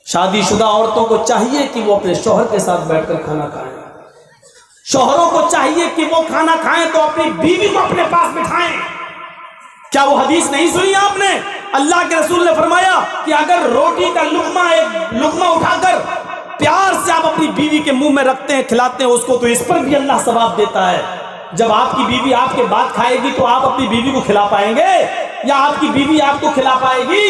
شادی شدہ عورتوں کو چاہیے کہ وہ اپنے شوہر کے ساتھ بیٹھ کر کھانا کھائیں، شوہروں کو چاہیے کہ وہ کھانا کھائیں تو اپنی بیوی کو اپنے پاس بٹھائیں۔ کیا وہ حدیث نہیں سنی آپ نے؟ اللہ کے رسول نے فرمایا کہ اگر روٹی کا ایک لقمہ اٹھا کر پیار سے آپ اپنی بیوی کے منہ میں رکھتے ہیں، کھلاتے ہیں اس کو، تو اس پر بھی اللہ ثواب دیتا ہے۔ جب آپ کی بیوی آپ کے بعد کھائے گی تو آپ اپنی بیوی کو کھلا پائیں گے یا آپ کی بیوی آپ کو کھلا پائے گی؟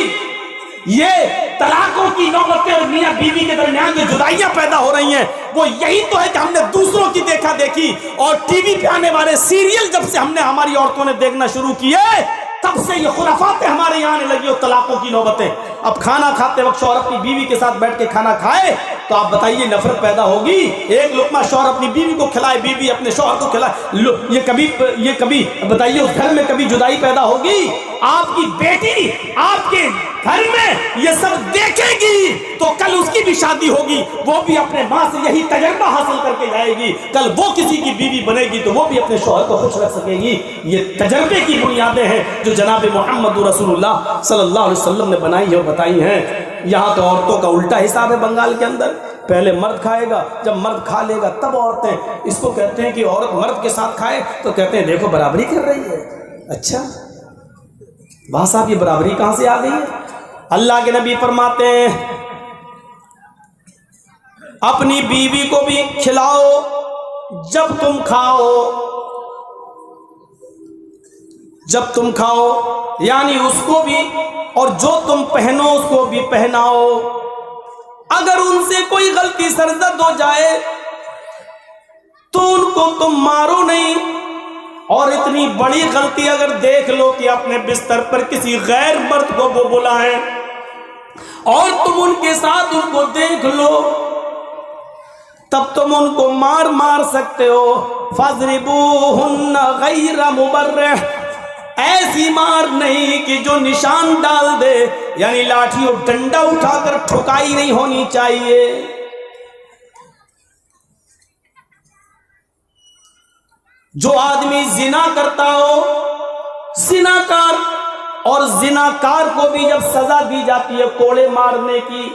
یہ طلاقوں کی نوبتیں اور میاں بیوی کے درمیان جو جدائیاں پیدا ہو رہی ہیں وہ یہی تو ہے کہ ہم نے دوسروں کی دیکھا دیکھی اور ٹی وی پہ آنے والے سیریل جب سے ہم نے ہماری عورتوں نے دیکھنا شروع کیے تب سے یہ خرافاتیں ہمارے یہاں آنے لگی اور طلاقوں کی نوبتیں۔ اب کھانا کھاتے وقت شوہر اپنی بیوی کے ساتھ بیٹھ کے کھانا کھائے تو آپ بتائیے نفرت پیدا ہوگی؟ ایک لقمہ شوہر اپنی بیوی کو کھلائے، بیوی اپنے شوہر کو کھلائے، یہ کبھی بتائیے اس گھر میں کبھی جدائی پیدا ہوگی؟ آپ کی بیٹی آپ کے گھر میں یہ سب دیکھے گی تو کل اس کی بھی شادی ہوگی، وہ بھی اپنے ماں سے یہی تجربہ حاصل کر کے جائے گی، کل وہ کسی کی بیوی بنے گی تو وہ بھی اپنے شوہر کو خوش رکھ سکے گی۔ یہ تجربے کی بنیادیں ہیں جو جناب محمد رسول اللہ صلی اللہ علیہ وسلم نے بنائی ہیں اور بتائی ہیں۔ یہاں تو عورتوں کا الٹا حساب ہے بنگال کے اندر، پہلے مرد کھائے گا، جب مرد کھا لے گا تب عورتیں، اس کو کہتے ہیں کہ عورت مرد کے ساتھ کھائے تو کہتے ہیں دیکھو برابری کر رہی ہے۔ اچھا وہاں صاحب یہ برابری کہاں سے آ گئی ہے؟ اللہ کے نبی فرماتے ہیں اپنی بیوی کو بھی کھلاؤ جب تم کھاؤ، یعنی اس کو بھی، اور جو تم پہنو اس کو بھی پہناؤ۔ اگر ان سے کوئی غلطی سرزد ہو جائے تو ان کو تم مارو نہیں، اور اتنی بڑی غلطی اگر دیکھ لو کہ اپنے بستر پر کسی غیر مرد کو وہ بلائیں اور تم ان کے ساتھ ان کو دیکھ لو تب تم ان کو مار سکتے ہو۔ فَاضْرِبُوهُنَّ غَيْرَ مُبَرِّحٍ، ایسی مار نہیں کہ جو نشان ڈال دے، یعنی لاٹھی اور ڈنڈا اٹھا کر ٹھکائی نہیں ہونی چاہیے۔ جو آدمی زنا کرتا ہو، زناکار، اور زناکار کو بھی جب سزا دی جاتی ہے کوڑے مارنے کی،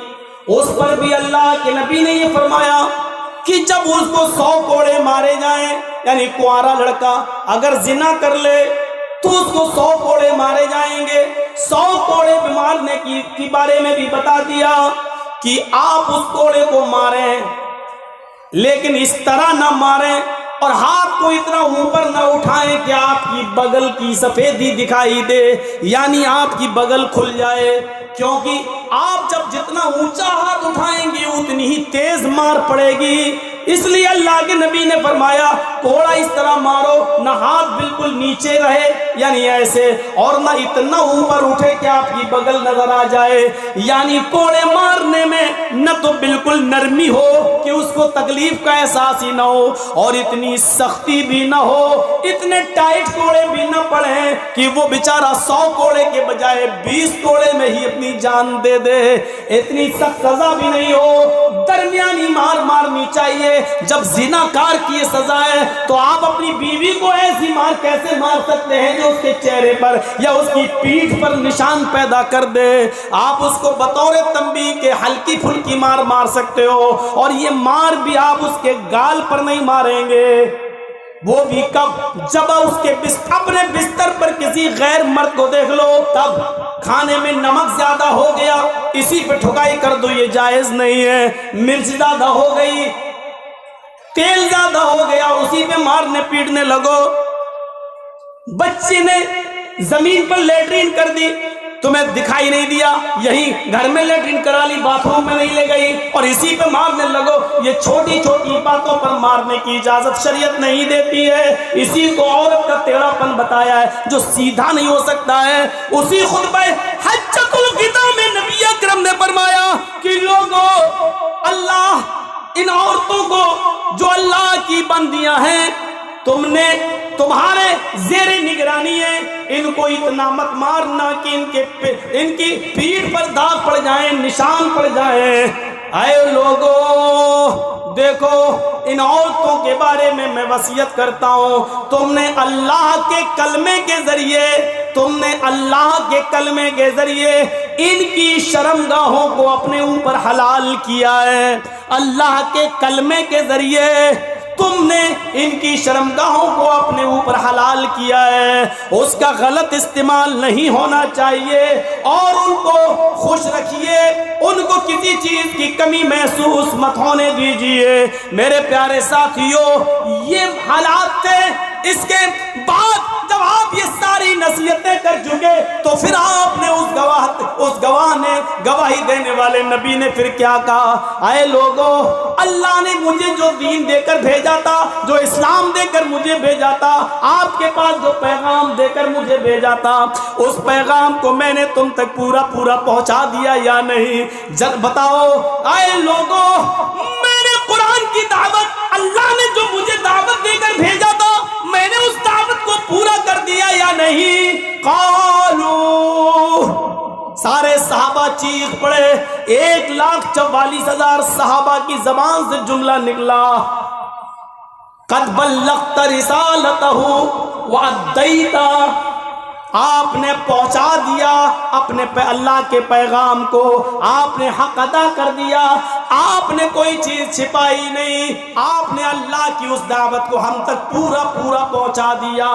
اس پر بھی اللہ کے نبی نے یہ فرمایا کہ جب اس کو 100 کوڑے مارے جائیں، یعنی کنوارا لڑکا اگر زنا کر لے تو اس کو 100 کوڑے مارے جائیں گے۔ 100 کوڑے مارنے کی بارے میں بھی بتا دیا کہ آپ اس کوڑے کو ماریں لیکن اس طرح نہ ماریں اور ہاتھ کو اتنا اوپر نہ اٹھائیں کہ آپ کی بغل کی سفیدی دکھائی دے، یعنی آپ کی بغل کھل جائے، کیونکہ آپ جب جتنا اونچا ہاتھ اٹھائیں گے اتنی ہی تیز مار پڑے گی۔ اس لیے اللہ کے نبی نے فرمایا کوڑا اس طرح مارو نہ ہاتھ بالکل نیچے رہے یعنی ایسے، اور نہ اتنا اوپر اٹھے کہ آپ کی بغل نظر آ جائے، یعنی کوڑے مارنے میں نہ تو بالکل نرمی ہو کہ اس کو تکلیف کا احساس ہی نہ ہو اور اتنی سختی بھی نہ ہو، اتنے ٹائٹ کوڑے بھی نہ پڑیں کہ وہ بیچارہ 100 کوڑے کے بجائے 20 کوڑے میں ہی اپنی جان دے دے، اتنی سخت سزا بھی نہیں ہو، درمیانی مار مارنی چاہیے۔ جب زناکار کی یہ سزا ہے تو آپ اپنی بیوی کو ایسی مار کیسے مار سکتے ہیں جو اس کے چہرے پر یا اس کی پیٹھ پر نشان پیدا کر دے؟ آپ اس کو بطور تنبیہ کے ہلکی پھلکی مار سکتے ہو، اور یہ مار بھی آپ اس کے گال پر نہیں ماریں گے، وہ بھی کب؟ جب اس کے اپنے بستر پر کسی غیر مرد کو دیکھ لو تب۔ کھانے میں نمک زیادہ ہو گیا اسی پہ ٹھکائی کر دو، یہ جائز نہیں ہے۔ مرچ زیادہ ہو گئی، تیل زیادہ ہو گیا، اسی پہ مارنے پیٹنے لگو۔ بچے نے زمین پر لیٹرین کر دی، تمہیں دکھائی نہیں دیا، یہی گھر میں لیٹرین کرا لی، باتھ روم میں نہیں لے گئی اور اسی پہ مارنے لگو۔ یہ چھوٹی چھوٹی باتوں پر مارنے کی اجازت شریعت نہیں دیتی ہے۔ اسی کو عورت کا ٹیڑھا پن بتایا ہے، جو سیدھا نہیں ہو سکتا ہے۔ اسی خطبہ حجۃ الوداع میں نبی اکرم نے فرمایا کہ لوگوں، اللہ ان عورتوں کو جو اللہ کی بندیاں ہیں تمہارے زیر نگرانی ہے، ان کو اتنا مت مارنا کہ ان کی پیٹھ پر داغ پڑ جائیں، نشان پڑ جائیں۔ اے لوگو دیکھو ان عورتوں کے بارے میں وصیت کرتا ہوں، تم نے اللہ کے کلمے کے ذریعے ان کی شرمگاہوں کو اپنے اوپر حلال کیا ہے۔ اللہ کے کلمے کے ذریعے تم نے ان کی شرمگاہوں کو اپنے اوپر حلال کیا ہے، اس کا غلط استعمال نہیں ہونا چاہیے، اور ان کو خوش رکھیے، ان کو کسی چیز کی کمی محسوس مت ہونے دیجیے۔ میرے پیارے ساتھیوں، یہ حالات تھے۔ اس کے بعد جب آپ یہ ساری نصیحتیں کر چکے تو پھر آپ نے اس گواہ نے، گواہی دینے والے نبی نے پھر کیا کہا؟ اے لوگو، اللہ نے مجھے جو دین دے کر بھیجا تھا، جو اسلام دے کر مجھے بھیجا تھا، آپ کے پاس جو پیغام دے کر مجھے بھیجا تھا، اس پیغام کو میں نے تم تک پورا پہنچا دیا یا نہیں؟ جب بتاؤ اے لوگو، میں نے قرآن کی دعوت، اللہ نے جو مجھے دعوت دے کر بھیجا تھا، میں نے اس دعوت کو پورا کر دیا یا نہیں؟ قالو، سارے صحابہ چیخ پڑے۔ 1,44,000 صحابہ کی زبان سے جملہ نکلا، قد بلغت رسالتہ وادیت، آپ نے پہنچا دیا اپنے اللہ کے پیغام کو، آپ نے حق ادا کر دیا، آپ نے کوئی چیز چھپائی نہیں، آپ نے اللہ کی اس دعوت کو ہم تک پورا پہنچا دیا۔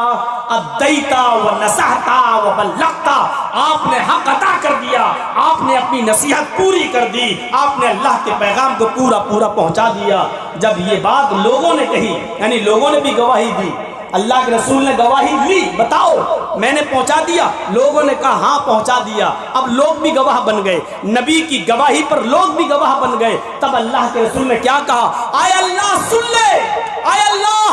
ادیتا ونصحتا وبلغتا، آپ نے حق ادا کر دیا، آپ نے اپنی نصیحت پوری کر دی، آپ نے اللہ کے پیغام کو پورا پہنچا دیا۔ جب یہ بات لوگوں نے کہی، یعنی لوگوں نے بھی گواہی دی، اللہ کے رسول نے گواہی لی، بتاؤ میں نے پہنچا دیا؟ لوگوں نے کہا ہاں پہنچا دیا۔ اب لوگ بھی گواہ بن گئے، نبی کی گواہی پر لوگ بھی گواہ بن گئے۔ تب اللہ کے رسول نے کیا کہا؟ اے اللہ سن لے، اے اللہ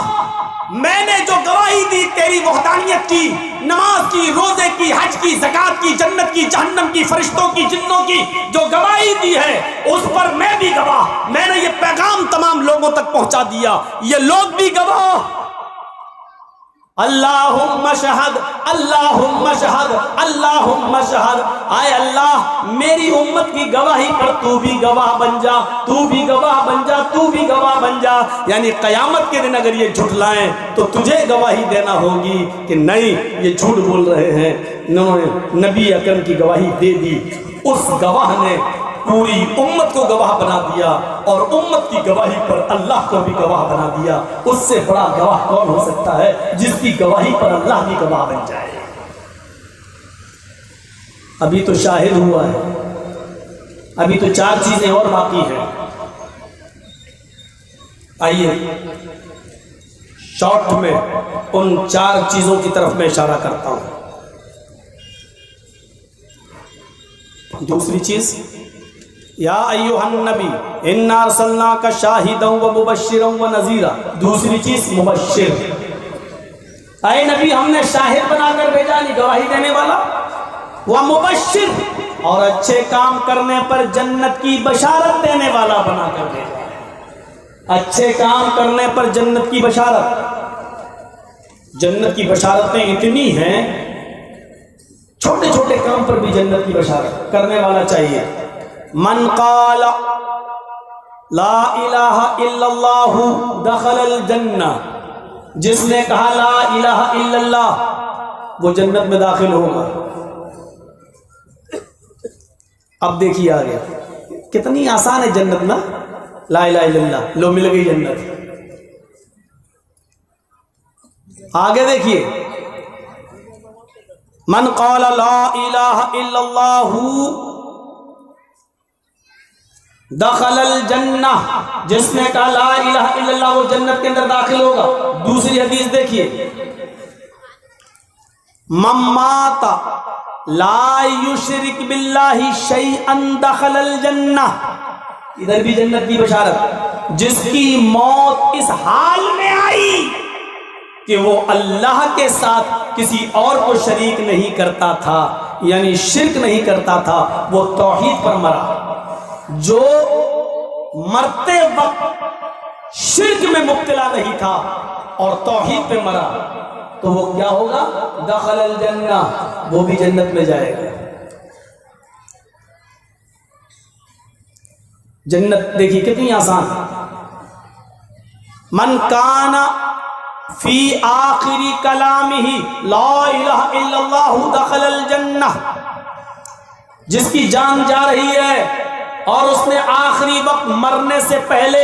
میں نے جو گواہی دی تیری وحدانیت کی، نماز کی، روزے کی، حج کی، زکوٰۃ کی، جنت کی، جہنم کی، فرشتوں کی، جنوں کی جو گواہی دی ہے، اس پر میں بھی گواہ، میں نے یہ پیغام تمام لوگوں تک پہنچا دیا، یہ لوگ بھی گواہ۔ اللہم شہد، اللہم شہد، اللہم شہد، اے اللہ میری امت کی گواہی پر تو بھی گواہ بن جا، تو بھی گواہ بن جا، تو بھی گواہ بن جا۔ یعنی قیامت کے دن اگر یہ جھٹلائیں تو تجھے گواہی دینا ہوگی کہ نہیں یہ جھوٹ بول رہے ہیں۔ انہوں نے نبی اکرم کی گواہی دے دی، اس گواہ نے پوری امت کو گواہ بنا دیا، اور امت کی گواہی پر اللہ کو بھی گواہ بنا دیا۔ اس سے بڑا گواہ کون ہو سکتا ہے جس کی گواہی پر اللہ بھی گواہ بن جائے؟ ابھی تو شاہد ہوا ہے، ابھی تو 4 چیزیں اور باقی ہیں۔ آئیے شارٹ میں ان 4 چیزوں کی طرف میں اشارہ کرتا ہوں۔ دوسری چیز، یا ایھا النبی انا ارسلناک شاہدا ومبشرا ونذیرا، دوسری چیز مبشر، اے نبی ہم نے شاہد بنا کر بھیجا، نہیں گواہی دینے والا، ومبشر، اور اچھے کام کرنے پر جنت کی بشارت دینے والا بنا کر بھیجا۔ اچھے کام کرنے پر جنت کی بشارت، جنت کی بشارتیں اتنی ہیں، چھوٹے چھوٹے کام پر بھی جنت کی بشارت کرنے والا چاہیے۔ من قال لا الہ الا اللہ دخل الجنہ، جس نے کہا لا الہ الا اللہ وہ جنت میں داخل ہوگا۔ اب دیکھیے آگے کتنی آسان ہے جنت نا، لا الہ الا اللہ، لو مل گئی جنت۔ آگے دیکھیے، من قال لا الہ الا اللہ دخل الجنہ، جس نے کہا لا الہ الا اللہ وہ جنت کے اندر داخل ہوگا۔ دوسری حدیث دیکھیے، من مات لا یشرک باللہ شیئا دخل الجنہ، ادھر بھی جنت کی بشارت، جس کی موت اس حال میں آئی کہ وہ اللہ کے ساتھ کسی اور کو شریک نہیں کرتا تھا، یعنی شرک نہیں کرتا تھا، وہ توحید پر مرا۔ جو مرتے وقت شرک میں مبتلا نہیں تھا اور توحید پہ مرا تو وہ کیا ہوگا؟ دخل الجنہ، وہ بھی جنت میں جائے گا۔ جنت دیکھیے کتنی آسان. من کان فی آخری کلامہ لا الہ الا اللہ دخل الجنہ، جس کی جان جا رہی ہے اور اس نے آخری وقت مرنے سے پہلے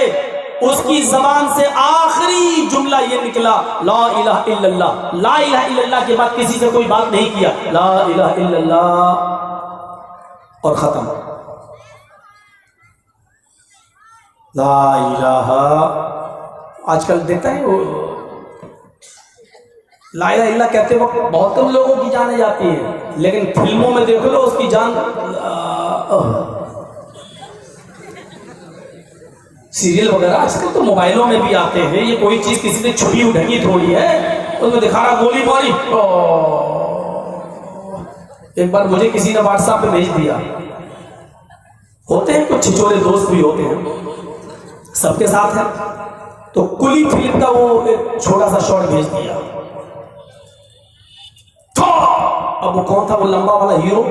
اس کی زبان سے آخری جملہ یہ نکلا لا الہ الا اللہ، لا الہ الا اللہ کے بعد کسی سے کوئی بات نہیں کیا، لا الہ الا اللہ اور ختم. لا الہ آج کل دیکھتا ہے وہ لا الہ الا اللہ کہتے وقت بہت کم لوگوں کی جانیں جاتی ہیں، لیکن فلموں میں دیکھ لو اس کی جان. سیریل وغیرہ آج کل تو موبائلوں میں بھی آتے ہیں، یہ کوئی چیز کسی نے چھپی ڈھکی تھوڑی ہے، اس میں دکھا رہا گولی ماری. ایک بار مجھے کسی نے واٹس ایپ پہ بھیج دیا، ہوتے ہیں کچھ چھچورے دوست بھی ہوتے ہیں، سب کے ساتھ ہے، تو کلی فلم کا وہ ایک چھوٹا سا شارٹ بھیج دیا. اب وہ کون تھا؟ وہ لمبا والا ہیرو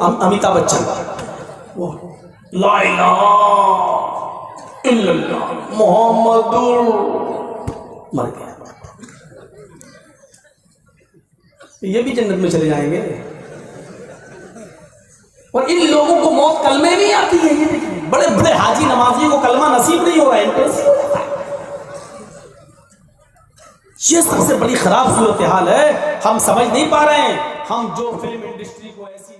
امیتابھ بچن. وہ لا الہ الا اللہ محمد مر گیا. یہ بھی جنت میں چلے جائیں گے. اور ان لوگوں کو موت کلمے نہیں آتی ہے. یہ دیکھیں بڑے بڑے حاجی نمازی کو کلمہ نصیب نہیں ہو رہا ہے. یہ سب سے بڑی خراب صورتحال ہے. ہم سمجھ نہیں پا رہے ہیں. ہم جو فلم انڈسٹری کو ایسی